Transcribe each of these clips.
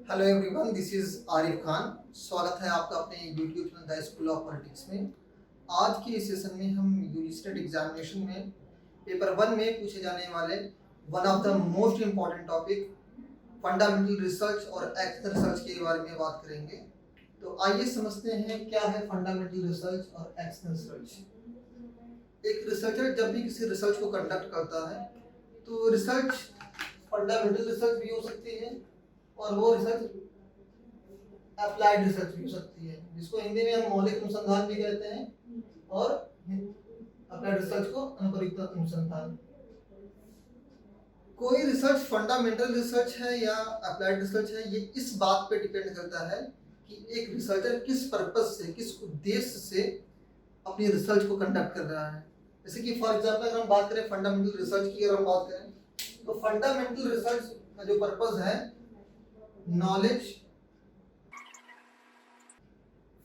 Hello everyone, this is Arif Khan. स्वागत है आपका अपने YouTube channel the school of politics में। आज के इस सेशन में हम यूनिवर्सिटी एग्जामिनेशन में पेपर 1 में पूछे जाने वाले one of the most important topic fundamental research और एक्शनल रिसर्च के बारे में बात करेंगे। तो आइए समझते हैं क्या है फंडामेंटल रिसर्च और एक्शनल रिसर्च। एक रिसर्चर जब भी किसी रिसर्च को कंडक्ट करता है तो रिसर्च फंडामेंटल रिसर्च भी हो सकती है और वो रिसर्च अप्लाइड रिसर्च भी हो सकती है, जिसको हिंदी में हम मौलिक अनुसंधान भी कहते हैं और अप्लाइड रिसर्च को अनुप्रयुक्त अनुसंधान। कोई रिसर्च फंडामेंटल रिसर्च है या अप्लाइड रिसर्च है, ये इस बात पे डिपेंड करता है कि एक रिसर्चर किस पर्पस से, किस उद्देश्य से अपनी रिसर्च को कंडक्ट कर रहा है। जैसे कि फॉर एग्जाम्पल अगर हम बात करें फंडामेंटल रिसर्च की, अगर हम बात करें तो फंडामेंटल रिसर्च का जो पर्पस है, knowledge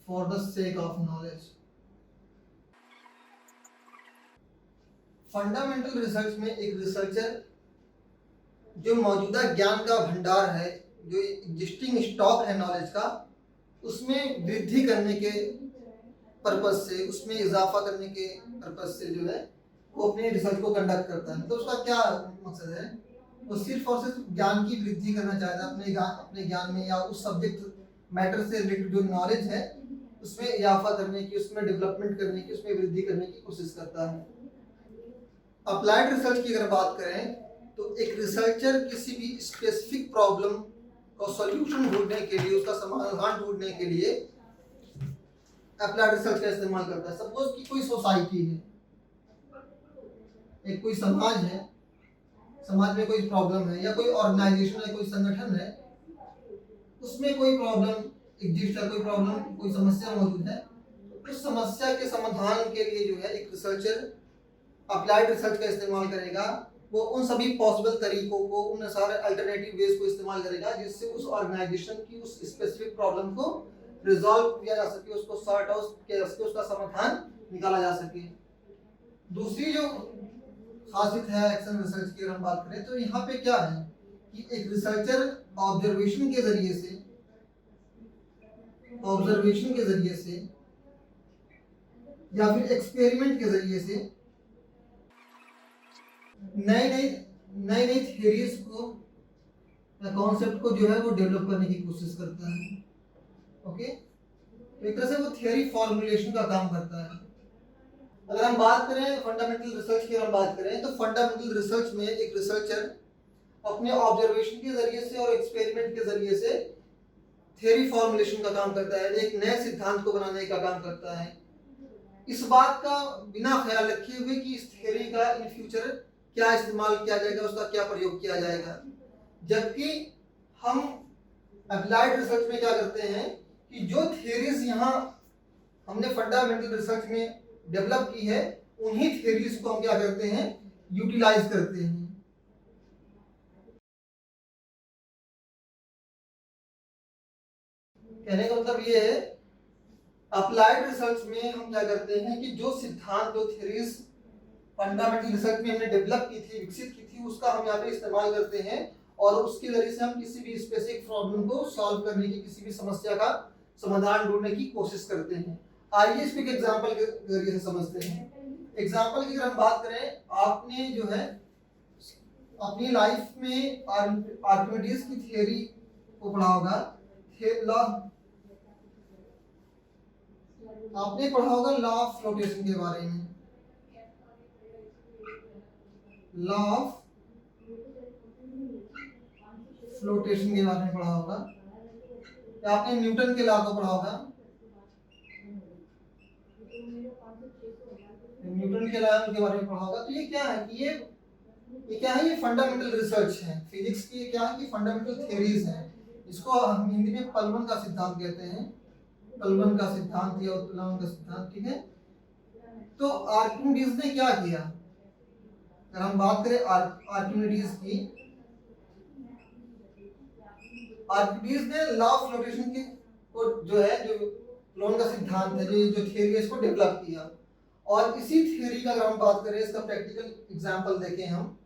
for the sake of knowledge. Fundamental research में एक रिसर्चर जो मौजूदा ज्ञान का भंडार है, जो एग्जिस्टिंग स्टॉक है नॉलेज का, उसमें वृद्धि करने के पर्पज से, उसमें इजाफा करने के पर्पज से जो है वो अपने रिसर्च को कंडक्ट करता है। तो उसका क्या मकसद है? वो सिर्फ और सिर्फ ज्ञान की वृद्धि करना चाहता है, अपने ज्ञान में या उस सब्जेक्ट मैटर से रिलेटेड जो नॉलेज है उसमें इजाफा करने की, उसमें डेवलपमेंट करने की, उसमें वृद्धि करने की कोशिश करता है। अप्लाइड रिसर्च की अगर बात करें तो एक रिसर्चर किसी भी स्पेसिफिक प्रॉब्लम का सॉल्यूशन ढूंढने के लिए, उसका समाधान ढूंढने के लिए अप्लाइड रिसर्च का इस्तेमाल करता है। सपोज कि कोई सोसाइटी है, एक कोई समाज है, समाज में कोई प्रॉब्लम है, या कोई ऑर्गेनाइजेशन है, कोई संगठन है, उसमें कोई प्रॉब्लम एग्जिस्ट है, कोई प्रॉब्लम, कोई समस्या मौजूद है। तो उस समस्या के समाधान के लिए जो है एक रिसर्चर अप्लाइड रिसर्च का इस्तेमाल करेगा। वो उन सभी पॉसिबल तरीकों को, उन सारे अल्टरनेटिव वेज को इस्तेमाल करेगा जिससे उस ऑर्गेनाइजेशन की उस स्पेसिफिक प्रॉब्लम को रिजॉल्व किया जा सके, उसको सॉर्ट आउट किया जा सके, उसका समाधान निकाला जा सके। दूसरी जो खासियत है एक्शन रिसर्च की अगर हम बात करें तो यहाँ पे क्या है कि एक रिसर्चर ऑब्जर्वेशन के जरिए से या फिर एक्सपेरिमेंट के जरिए से नई नई थियरीज को या कॉन्सेप्ट को जो है वो डेवलप करने की कोशिश करता है। ओके, तो एक तरह से वो थियरी फॉर्मुलेशन का काम करता है। अगर हम बात करें फंडामेंटल रिसर्च की, अगर हम बात करें तो फंडामेंटल रिसर्च में एक रिसर्चर अपने ऑब्जर्वेशन के जरिए से और एक्सपेरिमेंट के जरिए से थियरी फॉर्मुलेशन का काम करता है, एक नए सिद्धांत को बनाने का काम करता है, इस बात का बिना ख्याल रखे हुए कि इस थियरी का इन फ्यूचर क्या इस्तेमाल किया जाएगा, उसका क्या प्रयोग किया जाएगा। जबकि हम अप्लाइड रिसर्च में क्या करते हैं कि जो थियरीज यहाँ हमने फंडामेंटल रिसर्च में डेवलप की है, उन्हीं थियरीज को हम क्या करते हैं, यूटिलाइज करते हैं। कहने का मतलब ये है, अप्लाइड रिसर्च में हम क्या करते हैं कि जो सिद्धांत, जो थियरीज फंडामेंटल रिसर्च में हमने डेवलप की थी, विकसित की थी, उसका हम यहाँ पे इस्तेमाल करते हैं और उसके जरिए से हम किसी भी स्पेसिफिक प्रॉब्लम को सॉल्व करने की, किसी भी समस्या का समाधान ढूंढने की कोशिश करते हैं। आइए इसको एक एग्जांपल के जरिए से समझते हैं। एग्जांपल की अगर हम बात करें, आपने जो है अपनी लाइफ में आर्किमिडीज की थियरी को पढ़ा होगा, आपने पढ़ा होगा लॉ ऑफ फ्लोटेशन के बारे में, लॉ ऑफ फ्लोटेशन के बारे में पढ़ा होगा, या आपने न्यूटन के लॉ को पढ़ा होगा, न्यूटन के लॉ के बारे में पढ़ा होगा। तो ये क्या है कि ये क्या है, ये फंडामेंटल रिसर्च है फिजिक्स की। क्या है कि फंडामेंटल थ्योरीज है, इसको हम हिंदी में पलवन का सिद्धांत कहते हैं, पलवन का सिद्धांत या उत्प्लावन का सिद्धांत, ठीक है। तो आर्किमिडीज ने क्या किया, अगर हम बात करें आर्किमिडीज की, आर्किमिडीज ने लॉ ऑफ फ्लोटेशन की को जो है, जो पलवन का सिद्धांत है, जो थियरी है, इसको डेवलप किया। और इसी थियरी का अगर हम बात करें, इसका प्रैक्टिकल एग्जांपल देखें हम,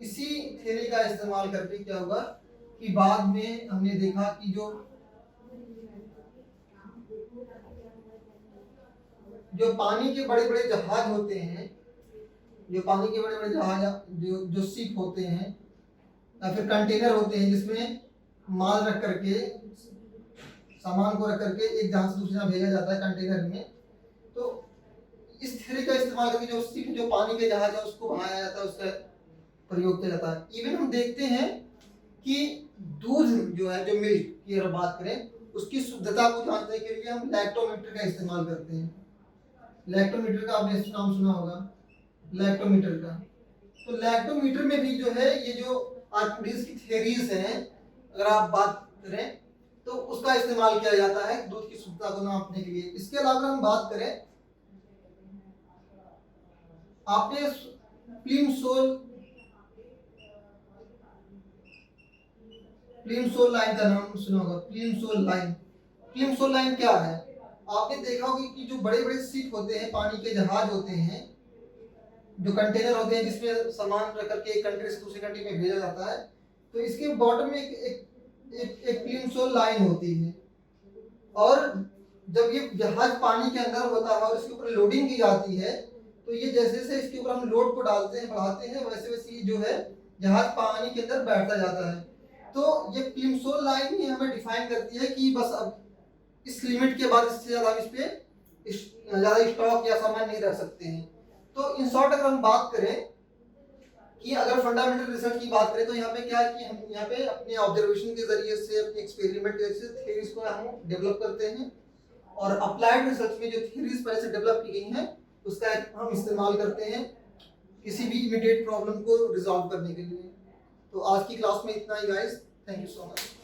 इसी थियरी का इस्तेमाल करके क्या हुआ कि बाद में हमने देखा कि जो पानी के बड़े बड़े जहाज होते हैं, जो पानी के बड़े बड़े जहाज जो शिप होते हैं या फिर कंटेनर होते हैं जिसमें माल रख करके, सामान को रख करके एक जहाज से दूसरी जगह भेजा जाता है कंटेनर में, तो इस थ्योरी का इस्तेमाल करके जो शिप, जो पानी के जहाज है उसको बनाया जाता है, उसका प्रयोग किया जाता है। इवन हम देखते हैं कि दूध जो है, जो मिल्क की अगर बात करें, उसकी शुद्धता को जांचने के लिए हम लैक्टोमीटर का इस्तेमाल करते हैं। लैक्टोमीटर का आपने नाम सुना होगा, लैक्टोमीटर का। तो लैक्टोमीटर में भी जो है ये जो आर्किमिडीज की थ्योरीज हैं, अगर आप बात करें तो उसका इस्तेमाल किया जाता है दूध की शुद्धता को नापने के लिए। इसके अलावा हम बात करें, आपने प्लिमसोल लाइन का नाम सुना होगा। प्लिमसोल लाइन क्या है? आपने देखा होगा कि जो बड़े बड़े शिप होते हैं, पानी के जहाज होते हैं, जो कंटेनर होते हैं जिसमें सामान रख करके एक कंट्री से दूसरी कंट्री में भेजा जाता है, तो इसके बॉटम में एक प्लिमसोल लाइन होती है। और जब ये जहाज पानी के अंदर होता है और इसके ऊपर लोडिंग की जाती है, तो ये जैसे जैसे इसके ऊपर हम लोड को डालते हैं, बढ़ाते हैं, वैसे वैसे ये जो है जहाज पानी के अंदर बैठता जाता है। तो ये प्लिमसोल लाइन ही हमें डिफाइन करती है कि बस अब इस लिमिट के बाद इससे ज्यादा हम इस पे ज्यादा स्टॉक या सामान नहीं रख सकते हैं। तो इन शॉर्ट अगर हम बात करें कि अगर फंडामेंटल रिसर्च की बात करें, तो यहाँ पे क्या है कि हम यहाँ पे अपने ऑब्जर्वेशन के जरिए से, अपने एक्सपेरिमेंट के जरिए से थ्योरीज को हम डेवलप करते हैं, और अप्लाइड रिसर्च में जो थ्योरीज पहले से डेवलप की गई हैं उसका हम इस्तेमाल करते हैं किसी भी इमीडिएट प्रॉब्लम को रिजॉल्व करने के लिए। तो आज की क्लास में इतना ही guys, thank you so much.